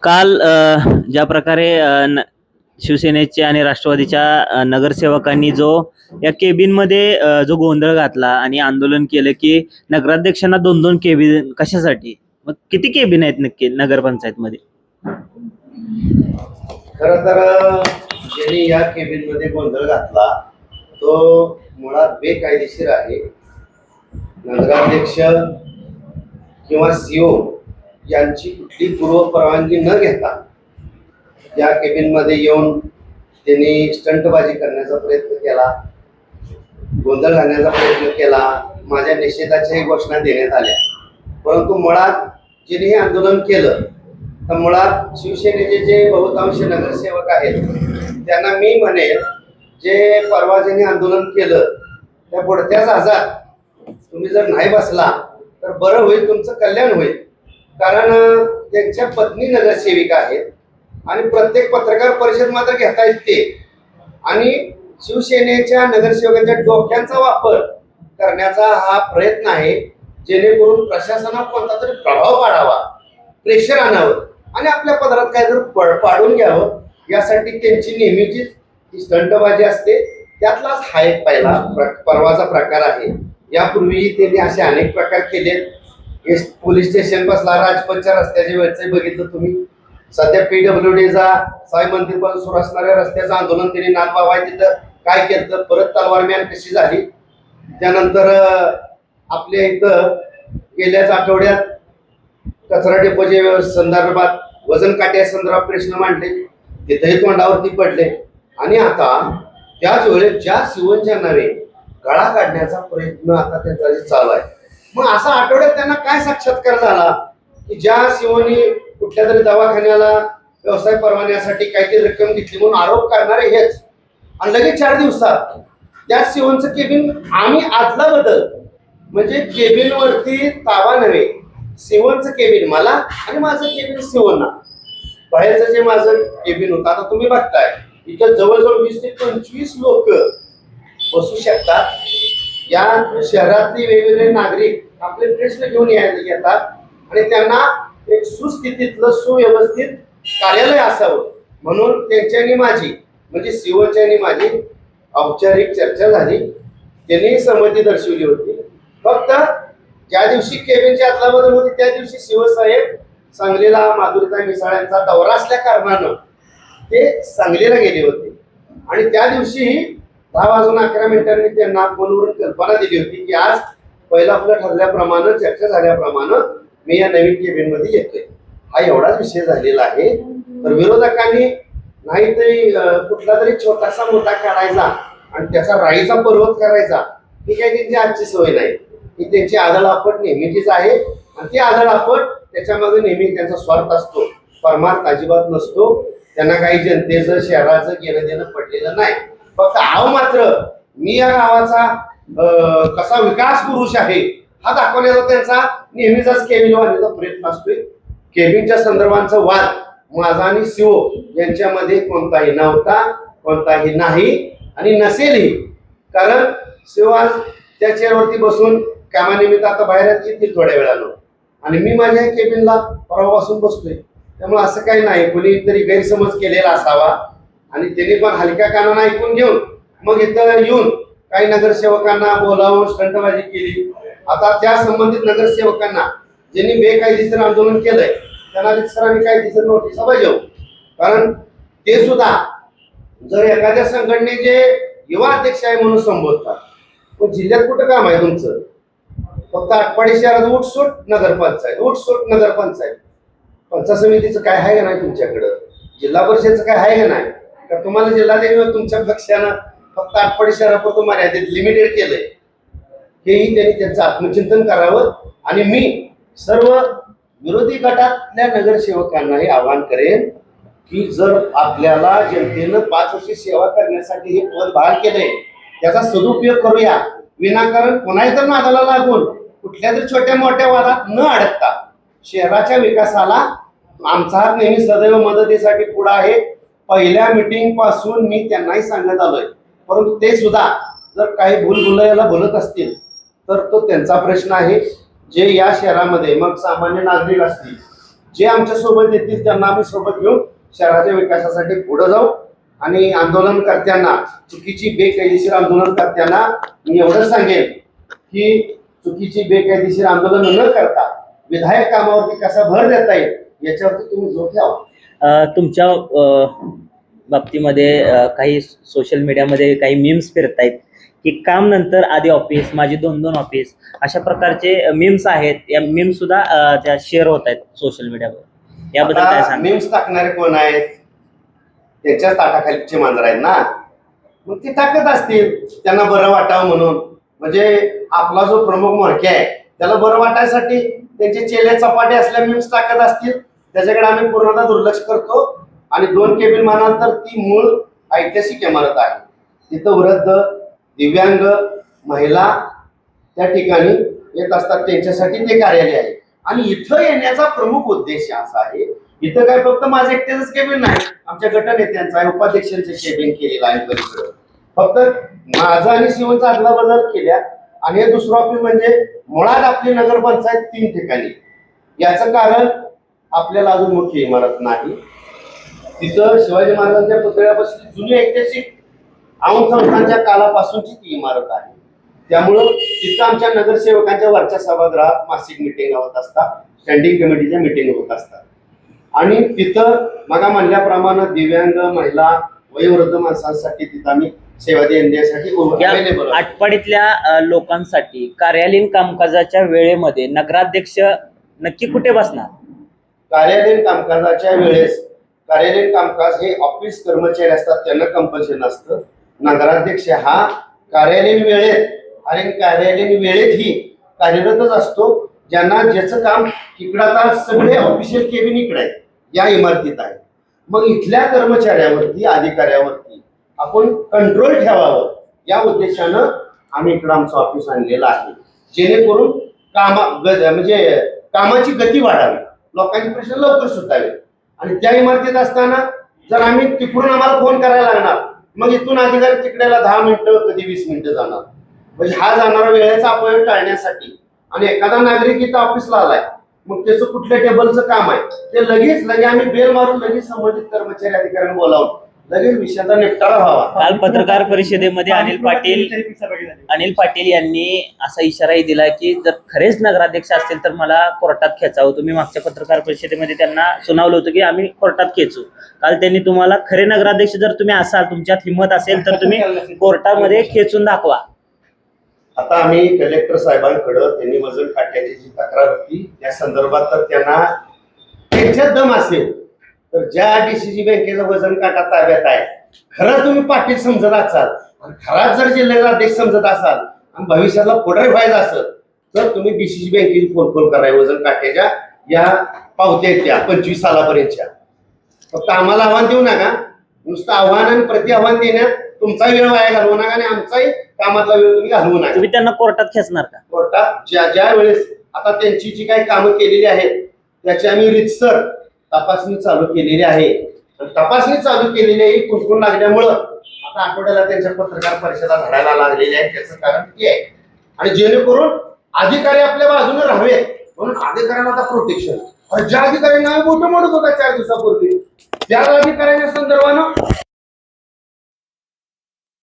काल ज्या प्रकारे शिवसेनेचे आणि राष्ट्रवादीच्या नगरसेवकांनी जो या केबिनमध्ये जो गोंधळ घातला आणि आंदोलन केलं की नगराध्यक्षांना 2-2 केबिन कशासाठी, मग किती केबिन आहेत नक्की नगरपंचायत मध्ये? खरं तर ज्यांनी या केबिन मध्ये गोंधळ घातला तो मुळात बेकायदेशीर आहे. नगराध्यक्ष किंवा सीओ यांची कुठली पूर्व परवानगी न घेता या केबिन मध्ये येऊन त्यांनी स्टंटबाजी करण्याचा प्रयत्न केला, गोंधळ घालण्याचा प्रयत्न केला. माझ्या निषेधाच्याही घोषणा देण्यात आल्या. परंतु मुळात ज्यांनी हे आंदोलन केलं तर मुळात शिवसेनेचे जे बहुतांश नगरसेवक आहेत त्यांना मी म्हणेल, जे परवा ज्यांनी आंदोलन केलं त्या पुढच्याच आजात तुम्ही जर नाही बसला तर बरं होईल, तुमचं कल्याण होईल. कारण त्यांच्या पत्नी नगरसेविका आहेत आणि प्रत्येक पत्रकार परिषद मात्र घेता येते आणि शिवसेनेच्या नगरसेवकांच्या डोक्यांचा वापर करण्याचा हा प्रयत्न आहे, जेणेकरून प्रशासनावर कोणता तरी प्रभाव पाडावा, प्रेशर आणावं आणि आपल्या पदरात काय जर पाडून घ्यावं, यासाठी त्यांची नेहमीची स्टंटबाजी असते. त्यातलाच हा एक पहिला परवाचा प्रकार आहे. यापूर्वी त्यांनी असे अनेक प्रकार केले. पोलीस स्टेशन पासला राजपथच्या रस्त्याच्या वेळचे बघितलं तुम्ही. सध्या PWDचा साई मंदिर पण सुरू असणाऱ्या रस्त्याचं आंदोलन त्यांनी नाथबाबा तिथं काय केलं, परत तलवार मॅन कशी झाली. त्यानंतर आपल्या इथं गेल्याच आठवड्यात कचरा डेपोच्या संदर्भात वजन काट्या संदर्भात प्रश्न मांडले, तिथेही तोंडावरती पडले. आणि आता त्याच वेळेस ज्या शिवनच्या नावे गळा काढण्याचा प्रयत्न आता त्यांचा चालू आहे. मग असा आठवड्यात त्यांना काय साक्षात्कार झाला की ज्या शिवनी कुठल्या तरी दवाखान्याला व्यवसाय परवान्यासाठी काहीतरी रक्कम घेतली म्हणून आरोप करणारे हेच, आणि लगेच 4 दिवसात त्या शिवनचं केबिन आम्ही आदला बदल, म्हणजे केबिन वरती ताबा नव्हे, शिवनचं केबिन मला आणि माझं केबिन शिवना, बाहेरचं जे माझं केबिन होतं आता तुम्ही बघताय इथं जवळजवळ 20 ते 25 लोक बसू शकतात. या शहरातले वेगवेगळे नागरिक आपले प्रश्न घेऊन येतात आणि त्यांना एक सुस्थितीतलं सुव्यवस्थित कार्यालय असावं म्हणून त्यांच्यानी माझी, म्हणजे शिवच्या आणि माझी औपचारिक चर्चा झाली. त्यांनी सहमती दर्शवली होती. फक्त ज्या दिवशी केबिनची अदलाबदल होती त्या दिवशी शिवसाहेब सांगलीला माधुरीताई मिसाळ दौरा असल्या कारणानं ते सांगलीला गेले होते आणि त्या दिवशी 10:11 त्यांना फोनवरून कल्पना दिली होती की आज पहिला आपलं ठरल्याप्रमाणे चर्चा झाल्याप्रमाणे मी या नवीन केबिन मध्ये येतोय. हा एवढाच विषय झालेला आहे. तर विरोधकांनी नाहीतरी कुठला तरी छोटासा मोठा काढायचा आणि त्याचा राईचा पर्वत करायचा, ही काही त्यांची आजची सवय नाही. ही त्यांची आदळआपट नेहमीचीच आहे आणि ती आदळआपट त्याच्यामध्ये नेहमी त्यांचा स्वार्थ असतो, परमार्थ अजिबात नसतो. त्यांना काही जनतेचं शहराचं घेणं देणं पडलेलं नाही. फक्त आव मात्र मी या गावाचा कसा विकास पुरुष आहे हा दाखवण्याचा त्यांचा नेहमीचाच केबिन वाढण्याचा प्रयत्न असतोय. केबिनच्या संदर्भांचा वाद माझा आणि शिव यांच्यामध्ये कोणताही नव्हता, कोणताही नाही आणि नसेलही. कारण शिव आज त्या चेअरवरती बसून कामानिमित्त आता बाहेर येतील थोड्या वेळानं आणि मी माझ्या केबिनला परवापासून बसतोय. त्यामुळे असं काही नाही, कोणीतरी गैरसमज केलेला असावा आणि त्यांनी पण हलक्या कानानं ऐकून घेऊन मग इथं येऊन काही नगरसेवकांना बोलावून स्टंटबाजी केली. आता त्या संबंधित नगरसेवकांना ज्यांनी बेकायदेशीर आंदोलन केलंय त्यांना सरांनी कायदेशीर नोटीसा बजावू. कारण ते सुद्धा जर एखाद्या संघटनेचे युवा अध्यक्ष आहे म्हणून संबोधतात, पण जिल्ह्यात कुठं काम आहे तुमचं? फक्त आटपाडी शहरात उठसूट नगरपंचायत, उठसूट नगरपंचायत. पंचायत समितीचं काय आहे का नाही तुमच्याकडं? जिल्हा परिषदचं काय आहे का नाही? का तुम्हाला जिल्हाधिकारी तुमच्या पक्षानं फक्त आटपाडी शहरापुरतं मर्यादित लिमिटेड केलंय? हेही त्यांनी त्यांचं आत्मचिंतन करावं. आणि मी सर्व विरोधी गटातल्या नगरसेवकांनाही आवाहन करेन की जर आपल्याला जनतेनं 5 वर्षी सेवा करण्यासाठी हे पद बहाल केलंय त्याचा सदुपयोग करूया, विनाकारण कोणाही तर नादाला लागून कुठल्या तरी छोट्या मोठ्या वादात न अडकता शहराच्या विकासाला आमचा हात नेहमी सदैव मदतीसाठी पुढे आहे. पहिल्या मीटिंग पासून मी त्यांनाही सांगत आलोय, परंतु ते सुद्धा जर काही भूलभुलैयाला बोलत असतील तर तो त्यांचा प्रश्न आहे. जे या शहरामध्ये मग सामान्य नागरिक असतील जे आमच्या सोबत येतील त्यांना आम्ही सोबत घेऊन शहराच्या विकासासाठी पुढे जाऊ आणि आंदोलनकर्त्यांना, चुकीची बेकायदेशीर आंदोलनकर्त्यांना मी एवढंच सांगेन की चुकीची बेकायदेशीर आंदोलन न करता विधायक कामावरती कसा भर देता येईल याच्यावरती तुम्ही जोर द्यावा. तुमच्या बाबतीमध्ये काही सोशल मीडियामध्ये काही मीम्स फिरतायत की काम नंतर आधी ऑफिस, माझी 2-2 ऑफिस, अशा प्रकारचे मीम्स आहेत. या मीम्स सुद्धा त्या शेअर होत आहेत सोशल मीडियावर. याबद्दल काय सांगा? मीम्स टाकणारे कोण आहेत? त्यांच्याच ताटाखालीचे मांजर आहेत ना, मग ते टाकत असतील त्यांना बरं वाटावं म्हणून. म्हणजे आपला जो प्रमुख मोरके आहे त्याला बरं वाटायसाठी त्यांचे चेले चपाटे असल्या मीम्स टाकत असतील. त्याच्याकडे आम्ही पूर्णतः दुर्लक्ष करतो. आणि 2 केबिन म्हणाल तर ती मूळ ऐतिहासिक इमारत आहे. तिथं वृद्ध, दिव्यांग, महिला त्या ठिकाणी येत असतात, त्यांच्यासाठी ते कार्यालय आहे. आणि इथं येण्याचा प्रमुख उद्देश असा आहे, इथं काय फक्त माझं एकट्याच केबिन नाही, आमच्या गटनेत्यांचा आहे, उपाध्यक्षांचे केबिन केलेलं आहे पलीकडं. फक्त माझा आणि शिवनचा अदला बदल केल्या. आणि हे दुसरं ऑफिस म्हणजे मुळात आपली नगरपंचायत 3 ठिकाणी. याचं कारण आपल्याला अजून मुख्य इमारत नाही. तिथं शिवाजी महाराजांच्या पुतळ्यापासून जुनी ऐतिहासिक औंध संस्थांच्या कालापासूनची ती इमारत आहे. त्यामुळं तिथं आमच्या नगरसेवकांच्या वरच्या सभागृहात मासिक मिटिंग होत असतात, स्टँडिंग कमिटीच्या मिटिंग होत असतात. आणि तिथं मग म्हणल्याप्रमाणे दिव्यांग, महिला, वयोवृद्ध माणसांसाठी तिथं आम्ही सेवा देण्यासाठी अवेलेबल. आटपाडीतल्या लोकांसाठी कार्यालयीन कामकाजाच्या वेळेमध्ये नगराध्यक्ष नक्की कुठे बसणार? कार्यालयीन कामकाजाच्या वेळेस कार्यालयीन कामकाज हे ऑफिस कर्मचारी असतात, त्यांना कंपल्शन असतं. नगराध्यक्ष हा कार्यालयीन वेळेत आणि कार्यालयीन वेळेतही कार्यरतच असतो. ज्यांना ज्याचं काम इकडं, आता सगळे ऑफिशियल केबिन इकडे आहेत, या इमारतीत आहे. मग इथल्या कर्मचाऱ्यावरती, अधिकाऱ्यावरती आपण कंट्रोल ठेवावं या उद्देशानं आम्ही इकडं आमचं ऑफिस आणलेलं आहे, जेणेकरून म्हणजे कामाची गती वाढावी, लोकांचे प्रश्न लवकर सुटावे. आणि त्या इमारतीत असताना जर आम्ही तिकडून आम्हाला फोन करायला लागणार, मग इथून अधिकारी तिकडेला 10 मिनिटं, कधी 20 मिनिटं जाणार. म्हणजे हा जाणारा वेळेचा अपव्यय टाळण्यासाठी. आणि एखादा नागरिक इथं ऑफिसला आलाय, मग त्याचं कुठल्या टेबलचं काम आहे ते लगेच आम्ही बेल मारून लगेच संबंधित कर्मचारी अधिकाऱ्यांना बोलावून लगेच विषयाचा निपटारा व्हावा. काल पत्रकार परिषदेमध्ये अनिल पाटील यांनी असा इशाराही दिला की जर खरेच नगराध्यक्ष असतील तर मला कोर्टात खेचावं. तुम्ही मागच्या पत्रकार परिषदेमध्ये त्यांना सुनावलं होतं की आम्ही कोर्टात खेचू. काल त्यांनी तुम्हाला खरे नगराध्यक्ष जर तुम्ही असाल, तुमच्यात हिंमत असेल तर तुम्ही कोर्टामध्ये खेचून दाखवा. आता आम्ही कलेक्टर साहेबांकडं, त्यांनी वजन काट्याची जी तक्रार होती त्या संदर्भात, तर त्यांना त्यांच्यात दम असेल तर ज्या डीसीजी बँकेचं वजन काटा ताब्यात आहे, खरंच तुम्ही पाटील समजत असाल आणि खराच जर जिल्हाध्यक्ष समजत असाल आणि भविष्याला पुढे व्हायचं असेल तर तुम्ही डीसीजी बँकेची फोन कराय. वजन काट्याच्या या पावत्या आहेत त्या 25 सालापर्यंतच्या. फक्त आम्हाला आव्हान देऊ नका, नुसतं आव्हान आणि प्रति आव्हान देण्यात तुमचा वेळ वाया घालवू नका आणि आमचाही कामातला वेळ तुम्ही घालवू नका. तुम्ही त्यांना कोर्टात खेचणार का? कोर्टात ज्या वेळेस आता त्यांची जी काही कामं केलेली आहेत त्याची आम्ही रितसर तपासणी चालू केलेली आहे. तपासणी चालू केलेली आहे, कुंकून लागल्यामुळं आता आठवड्याला त्यांच्या पत्रकार परिषदा घडायला लागलेल्या आहेत. त्याचं कारण ते आहे. आणि जेणेकरून अधिकारी आपल्या बाजूने राहावे म्हणून अधिकाऱ्यांना आता प्रोटेक्शन. ज्या अधिकाऱ्यांना मोठं होता 4 दिवसापूर्वी, त्या अधिकाऱ्यांच्या संदर्भानं